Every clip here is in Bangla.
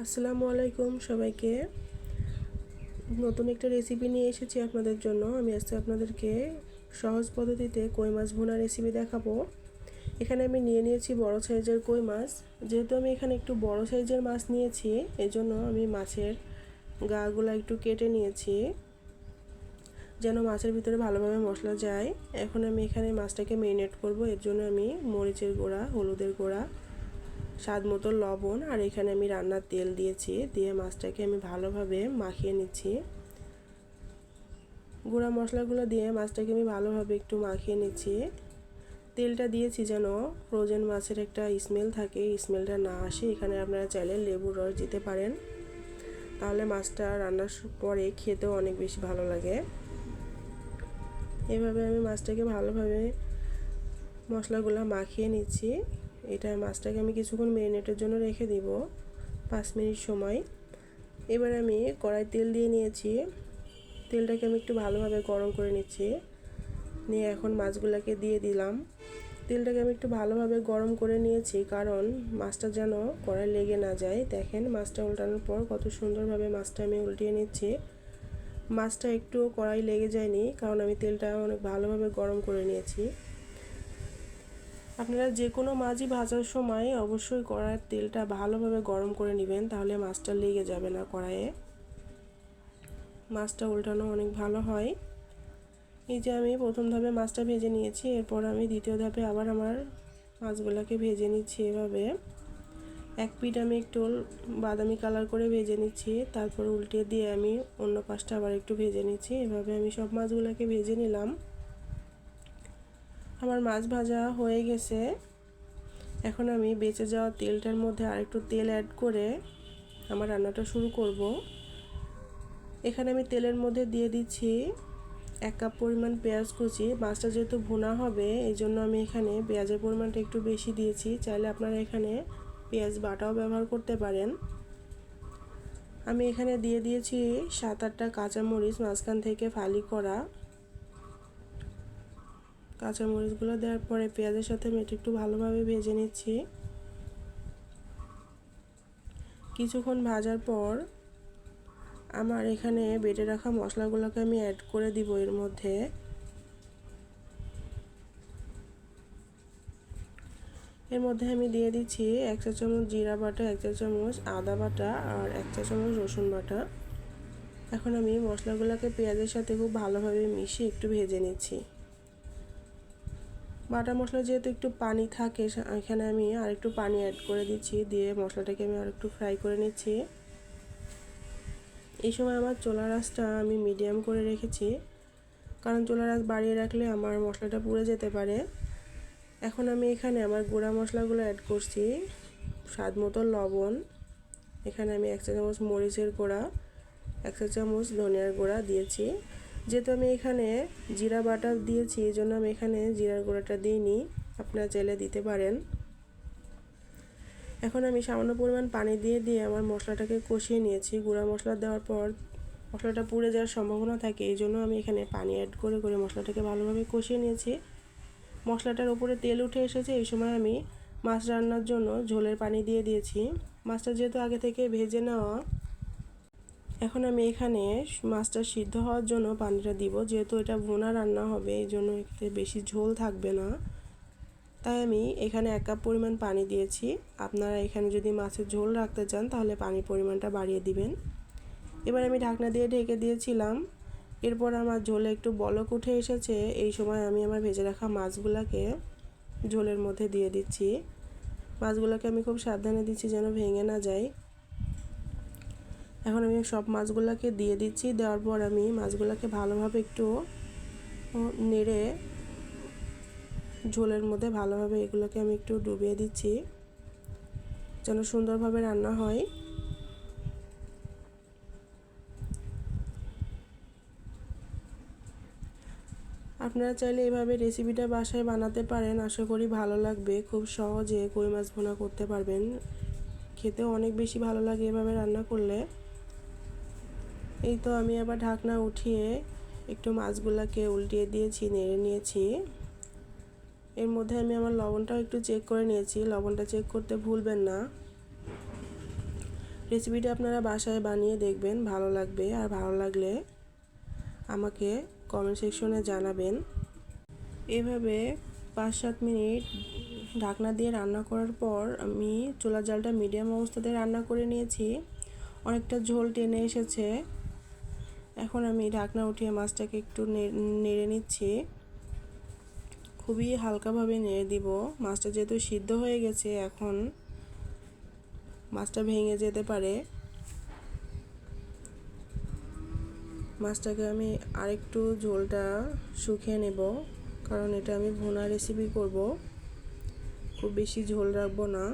আসসালামু আলাইকুম সবাইকে। নতুন একটা রেসিপি নিয়ে এসেছি আপনাদের জন্য। আমি আজকে আপনাদেরকে সহজ পদ্ধতিতে কই মাছ ভুনা রেসিপি দেখাবো। এখানে আমি নিয়েছি বড় সাইজের কই মাছ। যেহেতু আমি এখানে একটু বড় সাইজের মাছ নিয়েছি, এজন্য আমি মাছের গাগুলো একটু কেটে নিয়েছি যেন মাছের ভিতরে ভালোভাবে মশলা যায়। এখন আমি এখানে মাছটাকে ম্যারিনেট করব। এর জন্য আমি মরিচের গুঁড়া, হলুদের গুঁড়া, স্বাদ মতো লবণ আর এখানে আমি রান্নার তেল দিয়েছি। দিয়ে মাছটাকে আমি ভালোভাবে মাখিয়ে নিচ্ছি। গুঁড়া মশলাগুলো দিয়ে মাছটাকে আমি ভালোভাবে একটু মাখিয়ে নিচ্ছি। তেলটা দিয়েছি যেন ফ্রোজেন মাছের একটা স্মেল থাকে, স্মেলটা না আসে। এখানে আপনারা চাইলে লেবুর রস দিতে পারেন, তাহলে মাছটা রান্নার পরে খেতেও অনেক বেশি ভালো লাগে। এভাবে আমি মাছটাকে ভালোভাবে মশলাগুলো মাখিয়ে নিচ্ছি। এটা মাছটাকে আমি কিছুক্ষণ ম্যারিনেটের জন্য রেখে দিব 5 মিনিট সময়। এবার আমি কড়াই তেল দিয়ে নিয়েছি। তেলটাকে আমি একটু ভালোভাবে গরম করে নিচ্ছি। নিয়ে এখন মাছগুলোকে দিয়ে দিলাম। তেলটাকে আমি একটু ভালোভাবে গরম করে নিয়েছি, কারণ মাছটা যেন কড়াই লেগে না যায়। দেখেন মাছটা উল্টানোর পর কত সুন্দরভাবে মাছটা আমি উল্টিয়ে নিচ্ছি। মাছটা একটু কড়াই লেগে যায়নি, কারণ আমি তেলটা অনেক ভালোভাবে গরম করে নিয়েছি। আপনারা যে কোনো মাছই ভাজার সময় অবশ্যই কড়াইয়ের তেলটা ভালোভাবে গরম করে নেবেন, তাহলে মাছটা লেগে যাবে না কড়াইয়ে। মাছটা উল্টানো অনেক ভালো হয়। এই যে আমি প্রথম ধাপে মাছটা ভেজে নিয়েছি, এরপর আমি দ্বিতীয় ধাপে আবার আমার মাছগুলোকে ভেজে নিচ্ছি। এভাবে এক পিঠ আমি একটু বাদামি কালার করে ভেজে নিচ্ছি, তারপর উল্টে দিয়ে আমি অন্য পাশটা আবার একটু ভেজে নিচ্ছি। এভাবে আমি সব মাছগুলোকে ভেজে নিলাম। আমার মাছ ভাজা হয়ে গেছে। এখন আমি বেঁচে যাওয়া তেলটার মধ্যে আরেকটু তেল অ্যাড করে আমার রান্নাটা শুরু করব। এখানে আমি তেলের মধ্যে দিয়ে দিচ্ছি 1 কাপ পরিমাণ পেঁয়াজ কুচি। মাছটা যেহেতু ভুনা হবে, এই জন্য আমি এখানে পেঁয়াজের পরিমাণটা একটু বেশি দিয়েছি। চাইলে আপনারা এখানে পেঁয়াজ বাটাও ব্যবহার করতে পারেন। আমি এখানে দিয়ে দিয়েছি 7-8টা কাঁচামরিচ মাঝখান থেকে ফালি করা। কাঁচামরিচগুলো দেওয়ার পরে পেঁয়াজের সাথে আমি একটু ভালোভাবে ভেজে নিচ্ছি। কিছুক্ষণ ভাজার পর আমার এখানে বেটে রাখা মশলাগুলোকে আমি অ্যাড করে দিব এর মধ্যে। এর মধ্যে আমি দিয়ে দিচ্ছি 1 চা চামচ জিরা বাটা, 1 চা চামচ আদা বাটা আর 1 চা চামচ রসুন বাটা। এখন আমি মশলাগুলোকে পেঁয়াজের সাথে খুব ভালোভাবে মিশিয়ে একটু ভেজে নিচ্ছি। বাটা মশলা যেহেতু একটু পানি থাকে, এখানে আমি আর একটু পানি অ্যাড করে দিচ্ছি। দিয়ে মশলাটাকে আমি আর একটু ফ্রাই করে নিচ্ছি। এই সময় আমার চুলার আঁচটা আমি মিডিয়াম করে রেখেছি, কারণ চুলার আঁচ বাড়িয়ে রাখলে আমার মশলাটা পুড়ে যেতে পারে। এখন আমি এখানে আমার গুঁড়া মশলাগুলো অ্যাড করছি। স্বাদ মতো লবণ, এখানে আমি 1 চা চামচ মরিচের গুঁড়া, 1 চা চামচ ধনিয়ার গুঁড়া দিয়েছি। যেহেতু আমি এখানে জিরা বাটা দিয়েছি, এই জন্য আমি এখানে জিরার গুঁড়াটা দিইনি, আপনারা চাইলে দিতে পারেন। এখন আমি সামান্য পরিমাণ পানি দিয়ে আমার মশলাটাকে কষিয়ে নিয়েছি। গুঁড়া মশলা দেওয়ার পর মশলাটা পুড়ে যাওয়ার সম্ভাবনা থাকে, এই জন্য আমি এখানে পানি অ্যাড করে মশলাটাকে ভালোভাবে কষিয়ে নিয়েছি। মশলাটার উপরে তেল উঠে এসেছে, এই সময় আমি মাছ রান্নার জন্য ঝোলের পানি দিয়ে দিয়েছি। মাছটা যেহেতু আগে থেকে ভেজে নেওয়া, এখন আমি এখানে মাছটা সিদ্ধ হওয়ার জন্য পানিটা দিব। যেহেতু এটা ভুনা রান্না হবে, এই জন্য এতে বেশি ঝোল থাকবে না, তাই আমি এখানে 1 কাপ পরিমাণ পানি দিয়েছি। আপনারা এখানে যদি মাছের ঝোল রাখতে চান, তাহলে পানির পরিমাণটা বাড়িয়ে দিবেন। এবার আমি ঢাকনা দিয়ে ঢেকে দিয়েছিলাম। এরপর আমার ঝোলে একটু বলক উঠে এসেছে, এই সময় আমি আমার ভেজে রাখা মাছগুলোকে ঝোলের মধ্যে দিয়ে দিচ্ছি। মাছগুলোকে আমি খুব সাবধানে দিচ্ছি যেন ভেঙে না যায়। এখন আমি সব মাছগুলোকে দিয়ে দিচ্ছি। দেওয়ার পর আমি মাছগুলোকে ভালোভাবে একটু নেড়ে ঝোলের মধ্যে ভালোভাবে এগুলোকে আমি একটু ডুবিয়ে দিচ্ছি যেন সুন্দরভাবে রান্না হয়। আপনারা চাইলে এভাবে রেসিপিটা বাসায় বানাতে পারেন, আশা করি ভালো লাগবে। খুব সহজে কই মাছ ভুনা করতে পারবেন, খেতেও অনেক বেশি ভালো লাগে এভাবে রান্না করলে। এই তো আমি আবার ঢাকনা উঠিয়ে একটু মাছগুলোকে উল্টিয়ে দিয়েছি, নেড়ে নিয়েছি। এর মধ্যে আমি আমার লবণটাও একটু চেক করে নিয়েছি, লবণটা চেক করতে ভুলবেন না। রেসিপিটা আপনারা বাসায় বানিয়ে দেখবেন, ভালো লাগবে। আর ভালো লাগলে আমাকে কমেন্ট সেকশনে জানাবেন। এভাবে 5-7 মিনিট ঢাকনা দিয়ে রান্না করার পর আমি চুলার জালটা মিডিয়াম অবস্থাতে রান্না করে নিয়েছি। অনেকটা ঝোল টেনে এসেছে। এখন আমি ঢাকনা উঠিয়ে মাছটাকে একটু নেড়ে নিচ্ছি। খুবই হালকাভাবে নেড়ে দিব। মাছটা যেহেতু সিদ্ধ হয়ে গেছে, এখন মাছটা ভেঙে যেতে পারে। মাছটাকে আমি আরেকটু ঝোলটা শুকিয়ে নেব, কারণ এটা আমি ভুনা রেসিপি করব, খুব বেশি ঝোল রাখবো না।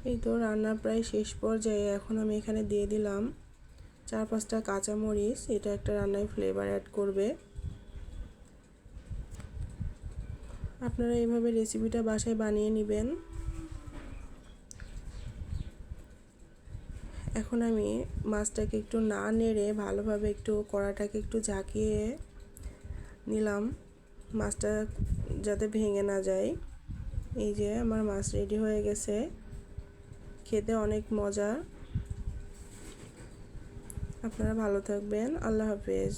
এই তো রান্না প্রায় শেষ পর্যায়ে। এখন আমি এখানে দিয়ে দিলাম 4-5টা কাঁচামরিচ। এটা একটা রান্নায় ফ্লেভার অ্যাড করবে। আপনারা এইভাবে রেসিপিটা বাসায় বানিয়ে নেবেন। এখন আমি মাছটাকে একটু না নেড়ে ভালোভাবে একটু কড়াটাকে একটু ঝাঁকিয়ে নিলাম, মাছটা যাতে ভেঙে না যায়। এই যে আমার মাছ রেডি হয়ে গেছে। খেতে অনেক মজা। আপনারা ভালো থাকবেন। আল্লাহ হাফেজ।